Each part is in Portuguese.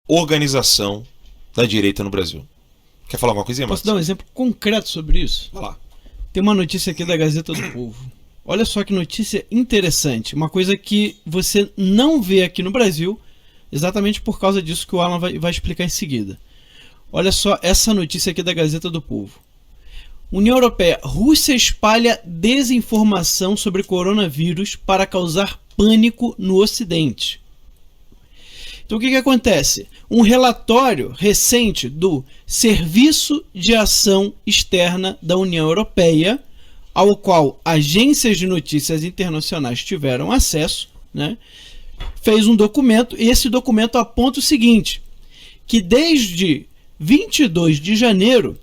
organização da direita no Brasil. Quer falar alguma coisinha, Marcos? Posso dar um exemplo concreto sobre isso? Vai lá. Tem uma notícia aqui da Gazeta do Povo. Olha só que notícia interessante. Uma coisa que você não vê aqui no Brasil, exatamente por causa disso que o Alan vai explicar em seguida. Olha só essa notícia aqui da Gazeta do Povo. União Europeia. Rússia espalha desinformação sobre coronavírus para causar pânico no Ocidente. Então o que acontece? Um relatório recente do Serviço de Ação Externa da União Europeia, ao qual agências de notícias internacionais tiveram acesso, né, fez um documento, e esse documento aponta o seguinte, que desde 22 de janeiro,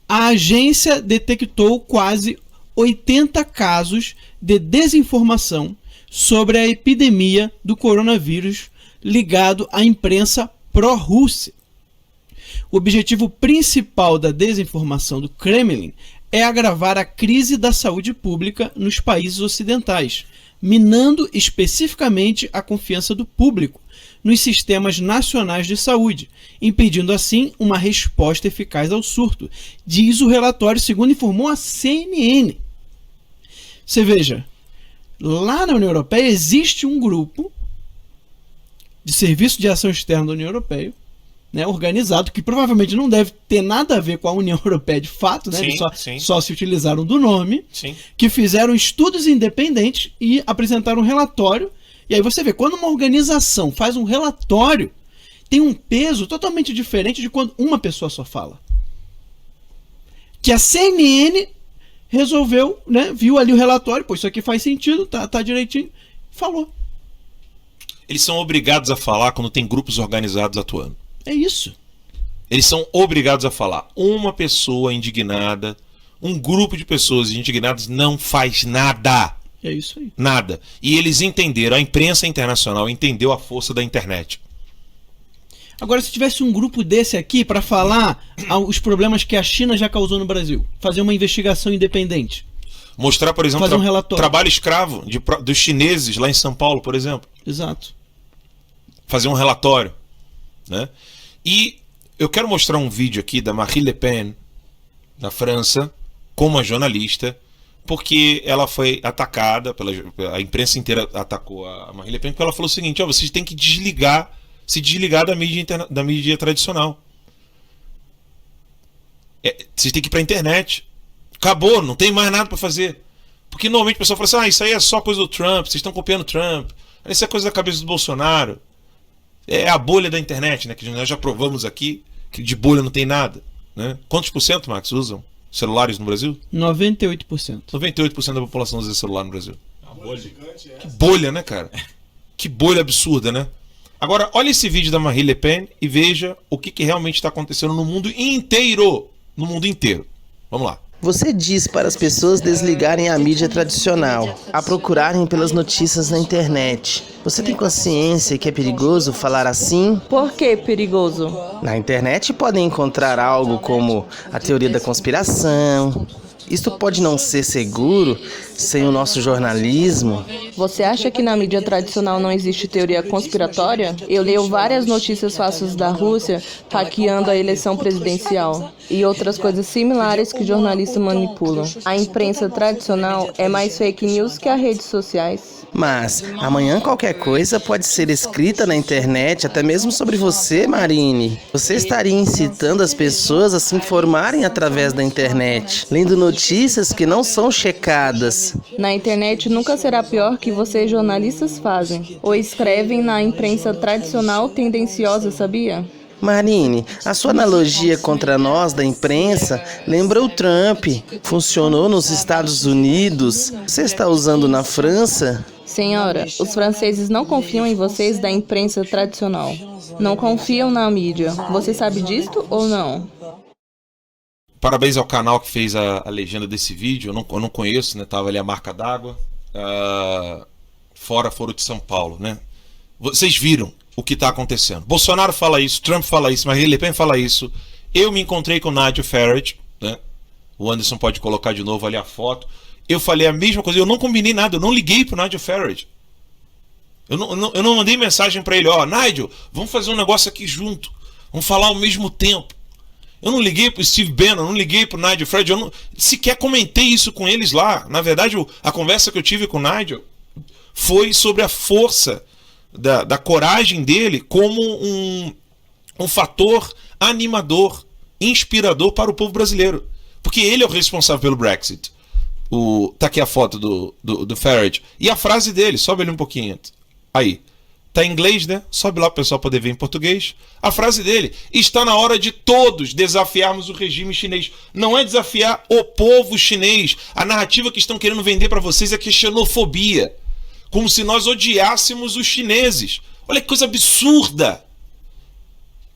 a agência detectou quase 80 casos de desinformação sobre a epidemia do coronavírus ligado à imprensa pró-Rússia. O objetivo principal da desinformação do Kremlin é agravar a crise da saúde pública nos países ocidentais, minando especificamente a confiança do público nos sistemas nacionais de saúde, impedindo assim uma resposta eficaz ao surto, diz o relatório, segundo informou a CNN. Você veja, lá na União Europeia existe um grupo de Serviço de Ação Externa da União Europeia, né, organizado, que provavelmente não deve ter nada a ver com a União Europeia de fato, né, eles só se utilizaram do nome, que fizeram estudos independentes e apresentaram um relatório. E aí você vê, quando uma organização faz um relatório, tem um peso totalmente diferente de quando uma pessoa só fala. Que a CNN resolveu, né, viu ali o relatório, pô, isso aqui faz sentido, tá direitinho, falou. Eles são obrigados a falar quando tem grupos organizados atuando. É isso. Eles são obrigados a falar. Uma pessoa indignada, um grupo de pessoas indignadas não faz nada. É isso aí. Nada. E eles entenderam, a imprensa internacional entendeu a força da internet. Agora, se tivesse um grupo desse aqui para falar os problemas que a China já causou no Brasil, fazer uma investigação independente. Mostrar, por exemplo, fazer um relatório. Trabalho escravo dos chineses lá em São Paulo, por exemplo. Exato. Fazer um relatório, né? E eu quero mostrar um vídeo aqui da Marine Le Pen, da França, como uma jornalista, porque ela foi atacada, a imprensa inteira atacou a Marine Le Pen, porque ela falou o seguinte, vocês têm que se desligar da mídia tradicional. Vocês têm que ir para a internet. Acabou, não tem mais nada para fazer. Porque normalmente o pessoal fala assim, isso aí é só coisa do Trump, vocês estão copiando o Trump, isso é coisa da cabeça do Bolsonaro. É a bolha da internet, né? Que nós já provamos aqui que de bolha não tem nada, né? Quantos por cento, Max, usam celulares no Brasil? 98%. 98% da população usa celular no Brasil. A bolha gigante é essa. Que bolha, né, cara? Que bolha absurda, né? Agora, olha esse vídeo da Marine Le Pen e veja o que realmente está acontecendo no mundo inteiro. No mundo inteiro. Vamos lá. Você diz para as pessoas desligarem a mídia tradicional, a procurarem pelas notícias na internet. Você tem consciência que é perigoso falar assim? Por que perigoso? Na internet podem encontrar algo como a teoria da conspiração. Isto pode não ser seguro sem o nosso jornalismo. Você acha que na mídia tradicional não existe teoria conspiratória? Eu leio várias notícias falsas da Rússia hackeando a eleição presidencial e outras coisas similares que jornalistas manipulam. A imprensa tradicional é mais fake news que as redes sociais. Mas amanhã qualquer coisa pode ser escrita na internet, até mesmo sobre você, Marine. Você estaria incitando as pessoas a se informarem através da internet, lendo notícias que não são checadas. Na internet nunca será pior que vocês jornalistas fazem, ou escrevem na imprensa tradicional tendenciosa, sabia? Marine, a sua analogia contra nós da imprensa lembra o Trump. Funcionou nos Estados Unidos. Você está usando na França? Senhora, os franceses não confiam em vocês da imprensa tradicional. Não confiam na mídia. Você sabe disto ou não? Parabéns ao canal que fez a legenda desse vídeo. Eu não conheço, né? Tava ali a marca d'água. Foro de São Paulo, né? Vocês viram o que está acontecendo. Bolsonaro fala isso, Trump fala isso, Marine Le Pen fala isso. Eu me encontrei com o Nigel Farage, né? O Anderson pode colocar de novo ali a foto. Eu falei a mesma coisa, eu não combinei nada, eu não liguei pro Nigel Farage. Eu não mandei mensagem para ele, Nigel, vamos fazer um negócio aqui junto. Vamos falar ao mesmo tempo. Eu não liguei pro Steve Bannon, não liguei pro Nigel Farage, eu sequer comentei isso com eles lá. Na verdade, a conversa que eu tive com o Nigel foi sobre a força da coragem dele como um fator animador, inspirador para o povo brasileiro. Porque ele é o responsável pelo Brexit. Tá aqui a foto do Farage. E a frase dele, sobe ele um pouquinho. Aí. Tá em inglês, né? Sobe lá para o pessoal poder ver em português. A frase dele: está na hora de todos desafiarmos o regime chinês. Não é desafiar o povo chinês. A narrativa que estão querendo vender para vocês é que é xenofobia. Como se nós odiássemos os chineses. Olha que coisa absurda.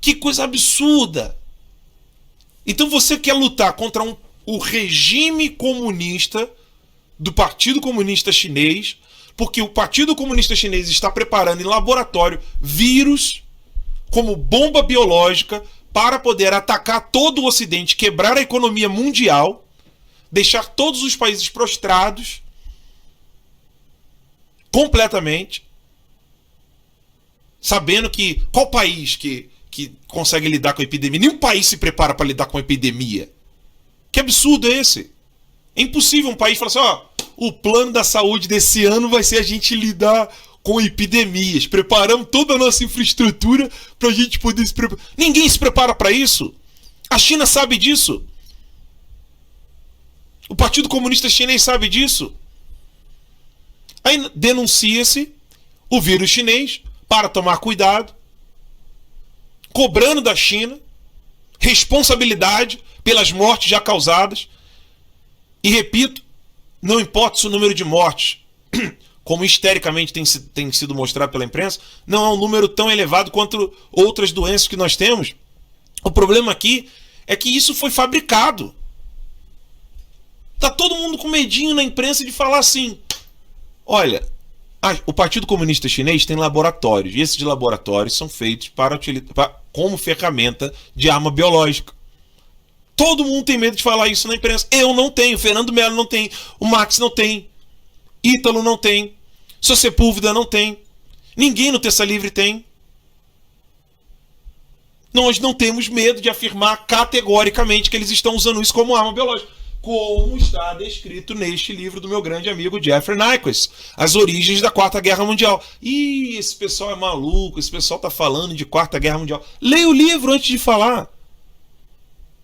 Que coisa absurda. Então você quer lutar contra o regime comunista do Partido Comunista Chinês, porque o Partido Comunista Chinês está preparando em laboratório vírus como bomba biológica para poder atacar todo o Ocidente, quebrar a economia mundial, deixar todos os países prostrados completamente, sabendo que qual país que consegue lidar com a epidemia? Nenhum país se prepara para lidar com a epidemia. Que absurdo é esse? É impossível um país falar assim, o plano da saúde desse ano vai ser a gente lidar com epidemias. Preparamos toda a nossa infraestrutura para a gente poder se preparar. Ninguém se prepara para isso. A China sabe disso. O Partido Comunista Chinês sabe disso. Aí denuncia-se o vírus chinês para tomar cuidado, cobrando da China responsabilidade pelas mortes já causadas. E repito, não importa o número de mortes, como histericamente tem sido mostrado pela imprensa, não é um número tão elevado quanto outras doenças que nós temos. O problema aqui é que isso foi fabricado. Tá todo mundo com medinho na imprensa de falar assim, olha, o Partido Comunista Chinês tem laboratórios, e esses laboratórios são feitos como ferramenta de arma biológica. Todo mundo tem medo de falar isso na imprensa. Eu não tenho, Fernando Melo não tem, o Max não tem, Ítalo não tem, Sepúlveda não tem, ninguém no Terça Livre tem. Nós não temos medo de afirmar categoricamente que eles estão usando isso como arma biológica, como está descrito neste livro do meu grande amigo Jeffrey Nyquist, As Origens da Quarta Guerra Mundial. Ih, esse pessoal é maluco, esse pessoal está falando de Quarta Guerra Mundial. Leia o livro antes de falar.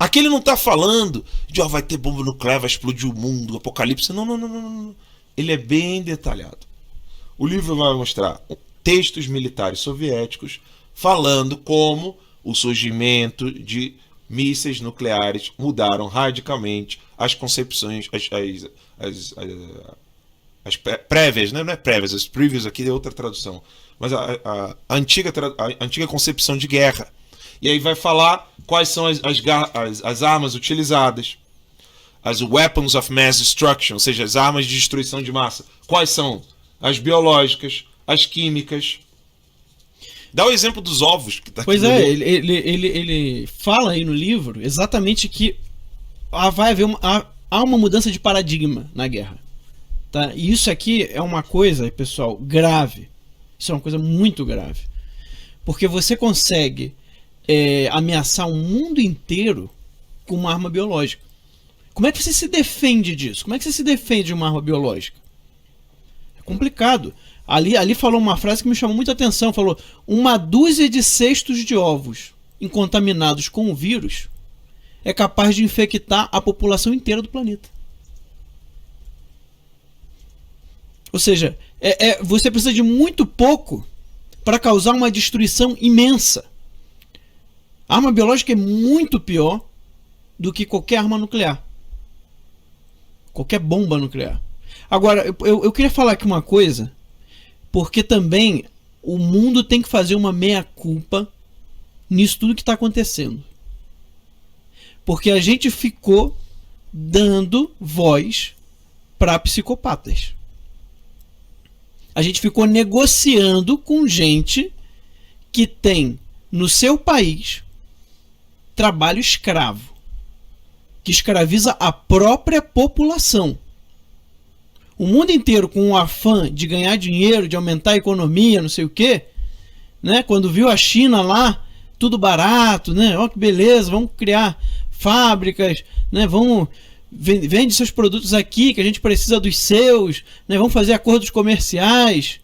Aqui ele não está falando de vai ter bomba nuclear, vai explodir o mundo, apocalipse. Não. Ele é bem detalhado. O livro vai mostrar textos militares soviéticos falando como o surgimento de mísseis nucleares mudaram radicalmente as concepções, as prévias, né? Não é prévias, as previous aqui é outra tradução, mas a antiga concepção de guerra. E aí vai falar quais são as armas utilizadas, as weapons of mass destruction, ou seja, as armas de destruição de massa. Quais são? As biológicas, as químicas. Dá o exemplo dos ovos. Que tá pois é, ele fala aí no livro exatamente que vai haver há uma mudança de paradigma na guerra. Tá? E isso aqui é uma coisa, pessoal, grave. Isso é uma coisa muito grave. Porque você consegue ameaçar o mundo inteiro com uma arma biológica. Como é que você se defende disso? Como é que você se defende de uma arma biológica? É complicado. Ali falou uma frase que me chamou muita atenção. Falou, 1/2 de cestos de ovos contaminados com o vírus é capaz de infectar a população inteira do planeta. Ou seja, você precisa de muito pouco para causar uma destruição imensa. A arma biológica é muito pior do que qualquer arma nuclear. Qualquer bomba nuclear. Agora, eu queria falar aqui uma coisa, porque também o mundo tem que fazer uma meia-culpa nisso tudo que está acontecendo. Porque a gente ficou dando voz para psicopatas. A gente ficou negociando com gente que tem no seu país trabalho escravo, que escraviza a própria população. O mundo inteiro com o afã de ganhar dinheiro, de aumentar a economia, não sei o quê, né? Quando viu a China lá, tudo barato, né? Ó, que beleza, vamos criar fábricas, né? Vamos vende seus produtos aqui, que a gente precisa dos seus, né? Vamos fazer acordos comerciais.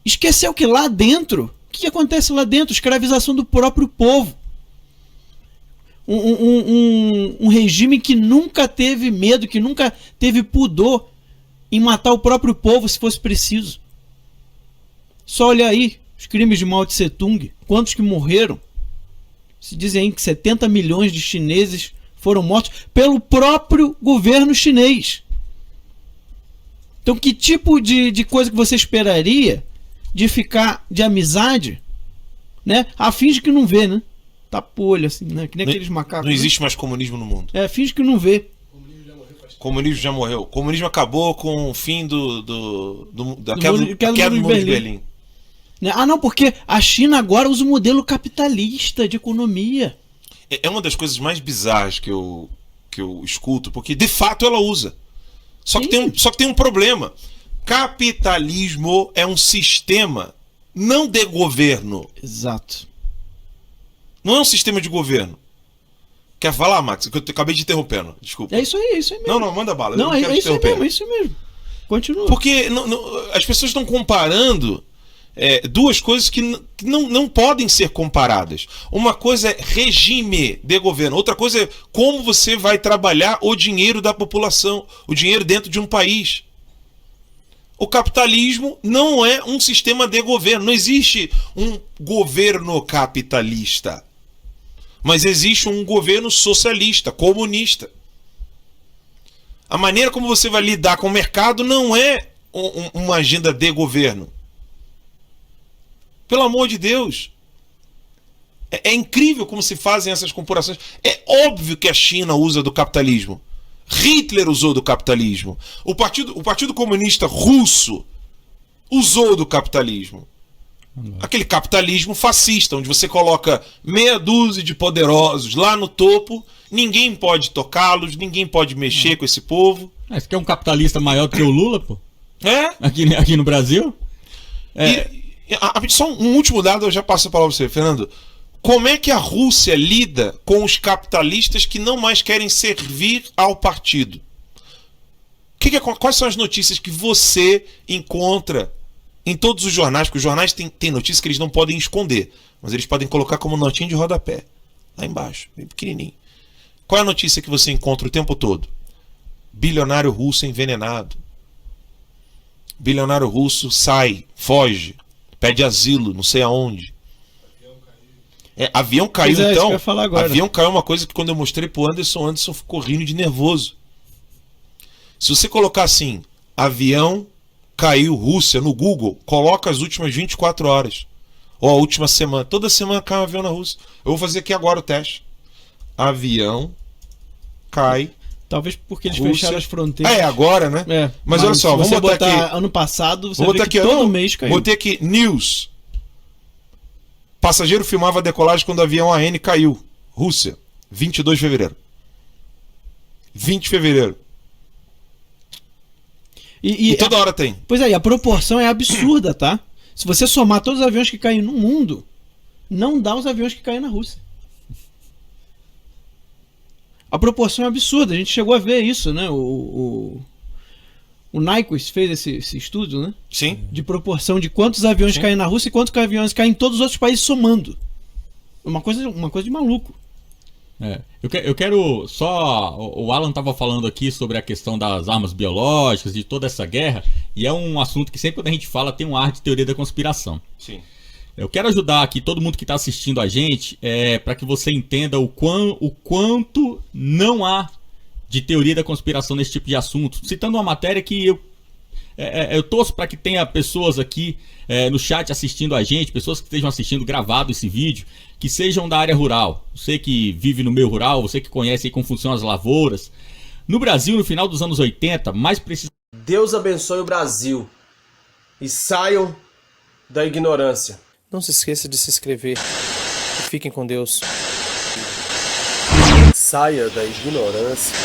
Esqueceu que lá dentro, o que acontece lá dentro? Escravização do próprio povo. Um regime que nunca teve medo, que nunca teve pudor em matar o próprio povo se fosse preciso. Só olha aí os crimes de Mao Tse Tung, quantos que morreram. Se dizem aí que 70 milhões de chineses foram mortos pelo próprio governo chinês. Então que tipo de coisa que você esperaria de ficar de amizade, né? Finge que não vê, né? Tapa o olho assim, né? Que nem aqueles macacos. Não existe mais comunismo no mundo. Finge que não vê. Comunismo já morreu. O comunismo acabou com o fim da queda do muro de Berlim. Não, porque a China agora usa o modelo capitalista de economia. É uma das coisas mais bizarras que eu escuto, porque de fato ela usa. Só que tem um problema. Capitalismo é um sistema não de governo. Exato. Não é um sistema de governo. Quer falar, Max? Que eu acabei de interrompendo. Desculpa. É isso aí mesmo. Não, manda bala. Não, é isso mesmo. Continua. Porque as pessoas estão comparando duas coisas que não podem ser comparadas. Uma coisa é regime de governo. Outra coisa é como você vai trabalhar o dinheiro da população. O dinheiro dentro de um país. O capitalismo não é um sistema de governo. Não existe um governo capitalista. Mas existe um governo socialista, comunista. A maneira como você vai lidar com o mercado não é uma agenda de governo. Pelo amor de Deus. É incrível como se fazem essas comparações. É óbvio que a China usa do capitalismo. Hitler usou do capitalismo. O Partido Comunista Russo usou do capitalismo. Aquele capitalismo fascista, onde você coloca meia dúzia de poderosos lá no topo, ninguém pode tocá-los, ninguém pode mexer com esse povo. Você quer um capitalista maior do que o Lula, pô? Aqui no Brasil? Só um último dado, eu já passo a palavra para você, Fernando. Como é que a Rússia lida com os capitalistas que não mais querem servir ao partido? Quais são as notícias que você encontra em todos os jornais? Porque os jornais têm notícias que eles não podem esconder, mas eles podem colocar como notinha de rodapé, lá embaixo, bem pequenininho. Qual é a notícia que você encontra o tempo todo? Bilionário russo envenenado. Bilionário russo sai, foge, pede asilo, não sei aonde. Avião caiu, então. Isso que eu ia falar agora. Avião caiu, uma coisa que quando eu mostrei pro Anderson ficou rindo de nervoso. Se você colocar assim, avião caiu Rússia no Google, coloca as últimas 24 horas. Ou a última semana. Toda semana cai um avião na Rússia. Eu vou fazer aqui agora o teste. Avião cai. Talvez porque eles Rússia. Fecharam as fronteiras. Agora, né? Mas olha só, vamos botar aqui. Ano passado, você vê que todo mês caiu. Botei aqui, news. Passageiro filmava a decolagem quando o avião AN caiu. Rússia, 22 de fevereiro. 20 de fevereiro. E toda hora tem. Pois é, e a proporção é absurda, tá? Se você somar todos os aviões que caem no mundo, não dá os aviões que caem na Rússia. A proporção é absurda. A gente chegou a ver isso, né? O Nyquist fez esse estudo, né? Sim. De proporção de quantos aviões caem na Rússia e quantos aviões caem em todos os outros países somando. Uma coisa de maluco. Eu quero só... O Alan estava falando aqui sobre a questão das armas biológicas, de toda essa guerra, e é um assunto que sempre quando a gente fala tem um ar de teoria da conspiração. Sim. Eu quero ajudar aqui todo mundo que está assistindo a gente para que você entenda o quanto não há de teoria da conspiração nesse tipo de assunto. Citando uma matéria que eu torço para que tenha pessoas aqui no chat assistindo a gente, pessoas que estejam assistindo gravado esse vídeo, que sejam da área rural. Você que vive no meio rural, você que conhece aí como funcionam as lavouras. No Brasil, no final dos anos 80, mais precisamente... Deus abençoe o Brasil e saiam da ignorância. Não se esqueça de se inscrever e fiquem com Deus. Saia da ignorância.